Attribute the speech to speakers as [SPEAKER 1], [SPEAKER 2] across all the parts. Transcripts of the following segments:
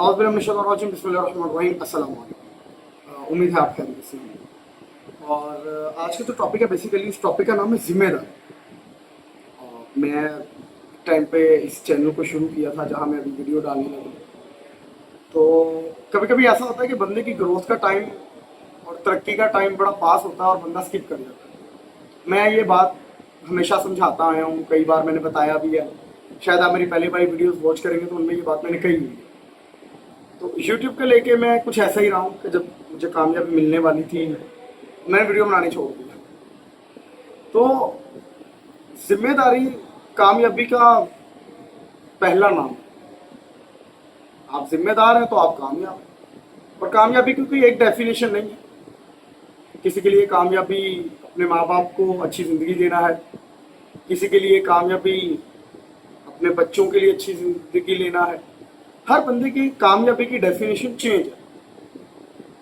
[SPEAKER 1] अस्सलाम वालेकुम। उम्मीद है आप खैरियत से होंगे। और आज का जो टॉपिक है बेसिकली इस टॉपिक का नाम है जिम्मेदार। मैं टाइम पे इस चैनल को शुरू किया था जहाँ मैं अभी वीडियो डालने लगा। तो कभी कभी ऐसा होता है कि बंदे की ग्रोथ का टाइम और तरक्की का टाइम बड़ा पास होता है और बंदा स्किप कर जाता है। मैं ये बात हमेशा समझाता आया हूँ, कई बार मैंने बताया भी है। शायद आप मेरी पहले वाली वीडियोस वॉच करेंगे तो उनमें ये बात मैंने कही हुई है। तो यूट्यूब के लेके मैं कुछ ऐसा ही रहा हूँ कि जब मुझे कामयाबी मिलने वाली थी मैंने वीडियो बनानी छोड़ दिया। तो जिम्मेदारी कामयाबी का पहला नाम। आप जिम्मेदार हैं तो आप कामयाब हैं। और कामयाबी की कोई एक डेफिनेशन नहीं है। किसी के लिए कामयाबी अपने माँ बाप को अच्छी ज़िंदगी देना है, किसी के लिए कामयाबी अपने बच्चों के लिए अच्छी ज़िंदगी लेना है। हर बंदे की कामयाबी की डेफिनेशन चेंज है।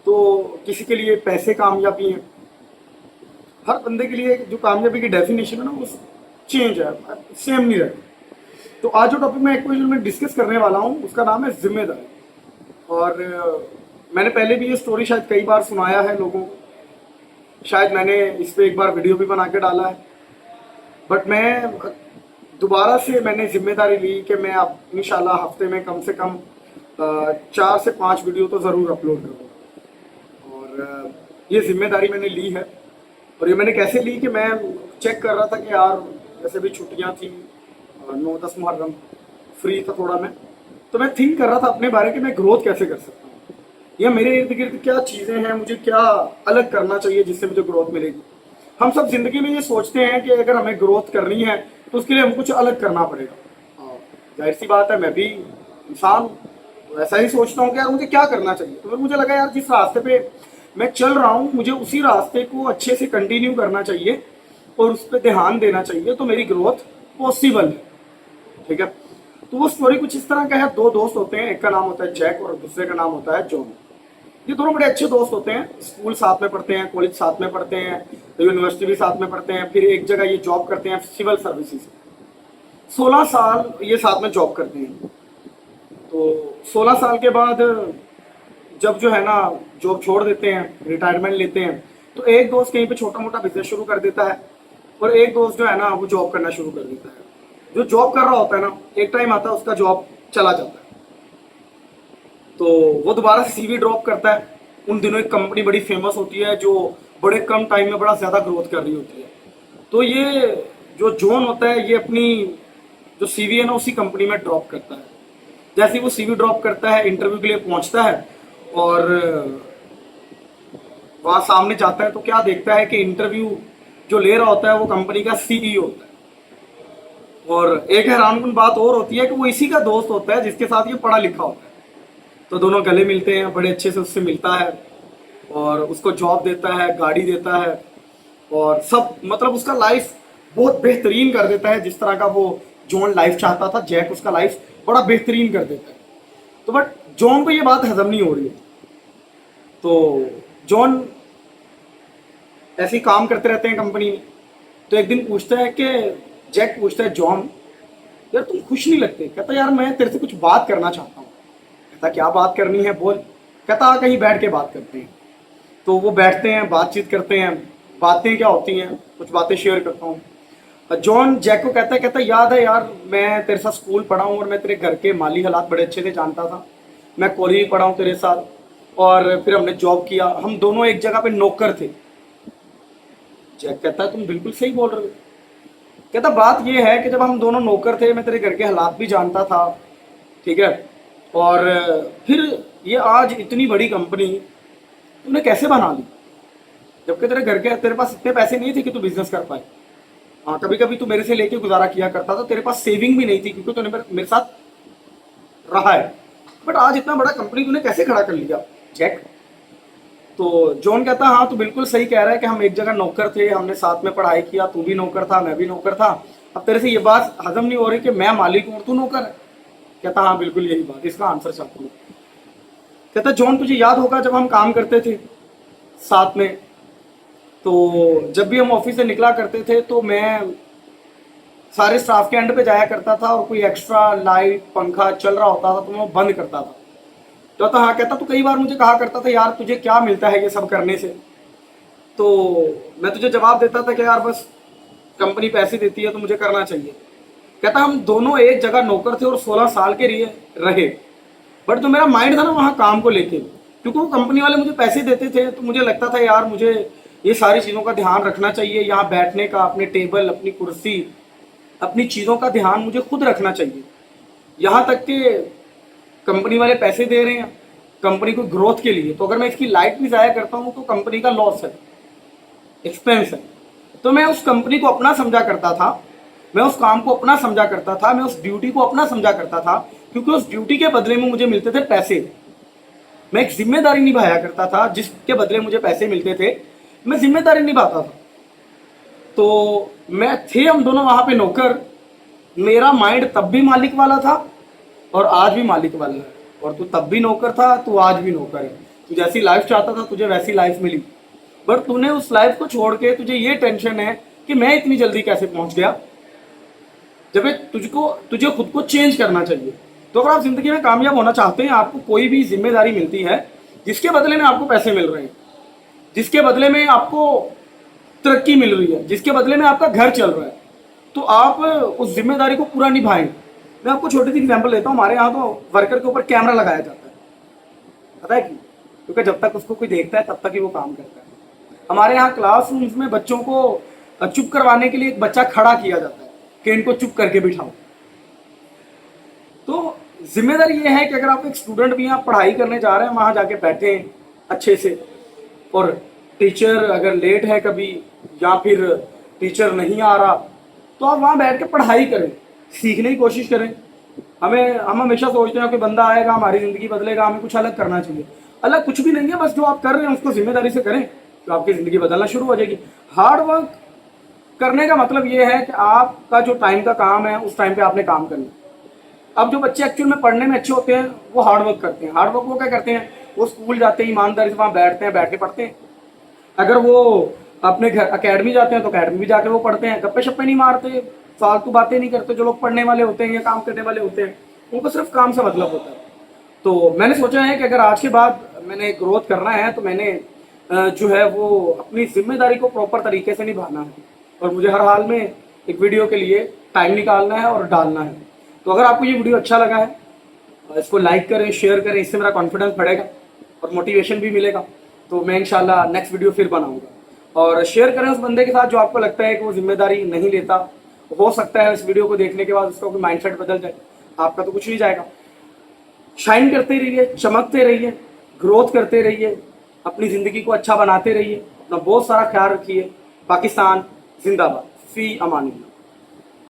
[SPEAKER 1] तो किसी के लिए पैसे कामयाबी है, हर बंदे के लिए जो कामयाबी की डेफिनेशन है ना वो चेंज है, सेम नहीं रहती। तो आज जो टॉपिक मैं डिस्कस करने वाला हूँ उसका नाम है जिम्मेदारी। और मैंने पहले भी ये स्टोरी शायद कई बार सुनाया है लोगों को, शायद मैंने इस पर एक बार वीडियो भी बना के डाला है। बट मैं दोबारा से मैंने जिम्मेदारी ली कि मैं अब इंशाल्लाह हफ्ते में कम से कम 4 से 5 वीडियो तो ज़रूर अपलोड करूँगा। और ये जिम्मेदारी मैंने ली है। और ये मैंने कैसे ली कि मैं चेक कर रहा था कि यार वैसे भी छुट्टियां थी, 9-10 मुहर्रम, फ्री था थोड़ा मैं। तो मैं थिंक कर रहा था अपने बारे कि मैं ग्रोथ कैसे कर सकता हूँ, या मेरे इर्द गिर्द क्या चीज़ें हैं, मुझे क्या अलग करना चाहिए जिससे मुझे ग्रोथ मिलेगी। हम सब जिंदगी में ये सोचते हैं कि अगर हमें ग्रोथ करनी है तो उसके लिए हमको कुछ अलग करना पड़ेगा। जाहिर सी बात है, मैं भी इंसान ऐसा ही सोचता हूँ कि यार मुझे क्या करना चाहिए। तो फिर मुझे लगा यार जिस रास्ते पे मैं चल रहा हूँ मुझे उसी रास्ते को अच्छे से कंटिन्यू करना चाहिए और उस पर ध्यान देना चाहिए, तो मेरी ग्रोथ पॉसिबल है। ठीक है। तो वो स्टोरी कुछ इस तरह का है। 2 दोस्त होते हैं, एक का नाम होता है जैक और दूसरे का नाम होता है जॉन। ये दोनों बड़े अच्छे दोस्त होते हैं, स्कूल साथ में पढ़ते हैं, कॉलेज साथ में पढ़ते हैं, यूनिवर्सिटी भी साथ में पढ़ते हैं, फिर एक जगह ये जॉब करते हैं सिविल सर्विसेज। 16 साल ये साथ में जॉब करते हैं। तो 16 साल के बाद जब जो है ना जॉब छोड़ देते हैं, रिटायरमेंट लेते हैं, तो एक दोस्त कहीं पे छोटा मोटा बिजनेस शुरू कर देता है और एक दोस्त जो है ना वो जॉब करना शुरू कर देता है। जो जॉब कर रहा होता है ना, एक टाइम आता है उसका जॉब चला जाता है, तो वो दोबारा से सीवी ड्रॉप करता है। उन दिनों एक कंपनी बड़ी फेमस होती है जो बड़े कम टाइम में बड़ा ज्यादा ग्रोथ कर रही होती है। तो ये जो जॉन होता है ये अपनी जो सीवी है ना उसी कंपनी में ड्रॉप करता है। जैसे ही वो सीवी ड्रॉप करता है, इंटरव्यू के लिए पहुंचता है और वहां सामने जाता है तो क्या देखता है कि इंटरव्यू जो ले रहा होता है वो कंपनी का सीईओ होता है। और एक हैरानकुन बात और होती है कि वो इसी का दोस्त होता है जिसके साथ ये पढ़ा लिखा होता है। तो दोनों गले मिलते हैं, बड़े अच्छे से उससे मिलता है और उसको जॉब देता है, गाड़ी देता है और सब, मतलब उसका लाइफ बहुत बेहतरीन कर देता है जिस तरह का वो जॉन लाइफ चाहता था। जैक उसका लाइफ बड़ा बेहतरीन कर देता है। तो बट जॉन को ये बात हजम नहीं हो रही है। तो जॉन ऐसे ही काम करते रहते हैं कंपनी में। तो एक दिन पूछता है कि जैक पूछता है जॉन, यार तुम खुश नहीं लगते? कहता यार मैं तेरे से कुछ बात करना चाहता हूँ। कहता क्या बात करनी है, बोल। कहता कहीं बैठ के बात करते हैं। तो वो बैठते हैं, बातचीत करते हैं। बातें क्या होती हैं, कुछ बातें शेयर करता हूँ। जॉन जैक को कहता याद है यार मैं तेरे साथ स्कूल पढ़ा हूँ और मैं तेरे घर के माली हालात बड़े अच्छे से जानता था। मैं कॉलेज भी पढ़ा हूँ तेरे साथ और फिर हमने जॉब किया, हम दोनों एक जगह पे नौकर थे। जैक कहता है तुम बिल्कुल सही बोल रहे हो। कहता बात यह है कि जब हम दोनों नौकर थे मैं तेरे घर के हालात भी जानता था, ठीक है, और फिर ये आज इतनी बड़ी कंपनी तूने कैसे बना ली, जबकि तेरे पास इतने पैसे नहीं थे कि तू बिजनेस कर पाए। हाँ, कभी कभी तू मेरे से लेके गुजारा किया करता था, तेरे पास सेविंग भी नहीं थी क्योंकि तूने मेरे साथ रहा है, बट आज इतना बड़ा कंपनी तूने कैसे खड़ा कर लिया जैक। तो जॉन कहता हाँ तू बिल्कुल सही कह रहा है कि हम एक जगह नौकर थे, हमने साथ में पढ़ाई किया, तू भी नौकर था मैं भी नौकर था। अब तेरे से ये बात हजम नहीं हो रही कि मैं मालिक हूँ और तू नौकर है। कहता हाँ बिल्कुल यही बात, इसका आंसर चाहता हूँ। कहता जॉन तुझे याद होगा जब हम काम करते थे साथ में, तो जब भी हम ऑफिस से निकला करते थे तो मैं सारे स्टाफ के एंड पे जाया करता था और कोई एक्स्ट्रा लाइट पंखा चल रहा होता था तो मैं वो बंद करता था तो हाँ कहता, तो कई बार मुझे कहा करता था यार तुझे क्या मिलता है ये सब करने से। तो मैं तुझे जवाब देता था कि यार बस कंपनी पैसे देती है तो मुझे करना चाहिए। कहता हम दोनों एक जगह नौकर थे और 16 साल के लिए रहे, बट जो मेरा माइंड था ना वहाँ काम को लेके, क्योंकि वो कंपनी वाले मुझे पैसे देते थे तो मुझे लगता था यार मुझे ये सारी चीज़ों का ध्यान रखना चाहिए, यहाँ बैठने का, अपने टेबल, अपनी कुर्सी, अपनी चीज़ों का ध्यान मुझे खुद रखना चाहिए। यहाँ तक कि कंपनी वाले पैसे दे रहे हैं कंपनी को ग्रोथ के लिए, तो अगर मैं इसकी लाइट भी ज़ाया करता हूँ तो कंपनी का लॉस है, एक्सपेंस है। तो मैं उस कंपनी को अपना समझा करता था, मैं उस काम को अपना समझा करता था, मैं उस ड्यूटी को अपना समझा करता था, क्योंकि उस ड्यूटी के बदले में मुझे मिलते थे पैसे। मैं एक जिम्मेदारी निभाया करता था, जिसके बदले मुझे पैसे मिलते थे, मैं जिम्मेदारी निभाता था। तो मैं थे हम दोनों वहां पे नौकर। मेरा माइंड तब भी मालिक वाला था और आज भी मालिक वाला है, और तू तब भी नौकर था, तू आज भी नौकर है। तू जैसी लाइफ चाहता था तुझे वैसी लाइफ मिली, बट तूने उस लाइफ को छोड़ के तुझे ये टेंशन है कि मैं इतनी जल्दी कैसे पहुंच गया, जब तुझे खुद को चेंज करना चाहिए। तो अगर आप जिंदगी में कामयाब होना चाहते हैं, आपको कोई भी जिम्मेदारी मिलती है जिसके बदले में आपको पैसे मिल रहे हैं, जिसके बदले में आपको तरक्की मिल रही है, जिसके बदले में आपका घर चल रहा है, तो आप उस जिम्मेदारी को पूरा निभाएं। मैं आपको छोटी सी एग्जांपल देता हूँ। हमारे यहाँ तो वर्कर के ऊपर कैमरा लगाया जाता है, पता है क्यों? क्योंकि जब तक उसको कोई देखता है तब तक ही वो काम करता है। हमारे यहाँ क्लासरूम्स में बच्चों को चुप करवाने के लिए एक बच्चा खड़ा किया जाता है कि इनको चुप करके बिठाओ। तो जिम्मेदारी ये है कि अगर आप एक स्टूडेंट भी यहाँ पढ़ाई करने जा रहे हैं, वहाँ जाके बैठे अच्छे से, और टीचर अगर लेट है कभी या फिर टीचर नहीं आ रहा, तो आप वहाँ बैठ के पढ़ाई करें, सीखने की कोशिश करें। हम हमेशा सोचते हैं कि बंदा आएगा हमारी ज़िंदगी बदलेगा, हमें कुछ अलग करना चाहिए। अलग कुछ भी नहीं है, बस जो आप कर रहे हैं उसको जिम्मेदारी से करें तो आपकी ज़िंदगी बदलना शुरू हो जाएगी। हार्ड वर्क करने का मतलब ये है कि आपका जो टाइम का काम है उस टाइम पे आपने काम करना। अब जो बच्चे एक्चुअल में पढ़ने में अच्छे होते हैं वो हार्ड वर्क करते हैं। हार्ड वर्क वो क्या करते हैं, वो स्कूल जाते हैं, ईमानदारी से वहाँ बैठते हैं, बैठ के पढ़ते हैं। अगर वो अपने घर अकेडमी जाते हैं तो अकेडमी भी जाके वो पढ़ते हैं, गप्पे शप्पे नहीं मारते, फालतू बातें नहीं करते। जो लोग पढ़ने वाले होते हैं या काम करने वाले होते हैं उनको सिर्फ काम से मतलब होता है। तो मैंने सोचा है कि अगर आज के बाद मैंने ग्रोथ करना है तो मैंने जो है वो अपनी जिम्मेदारी को प्रॉपर तरीके से निभाना है, और मुझे हर हाल में एक वीडियो के लिए टाइम निकालना है और डालना है। तो अगर आपको ये वीडियो अच्छा लगा है इसको लाइक करें, शेयर करें, इससे मेरा कॉन्फिडेंस बढ़ेगा और मोटिवेशन भी मिलेगा। तो मैं इंशाल्लाह नेक्स्ट वीडियो फिर बनाऊंगा। और शेयर करें उस बंदे के साथ जो आपको लगता है कि वो जिम्मेदारी नहीं लेता। हो सकता है इस वीडियो को देखने के बाद उसका कोई माइंडसेट बदल जाए, आपका तो कुछ नहीं जाएगा। शाइन करते रहिए, चमकते रहिए, ग्रोथ करते रहिए, अपनी ज़िंदगी को अच्छा बनाते रहिए, अपना बहुत सारा ख्याल रखिए। पाकिस्तान जिंदाबाद, फी अमानिल्लाह।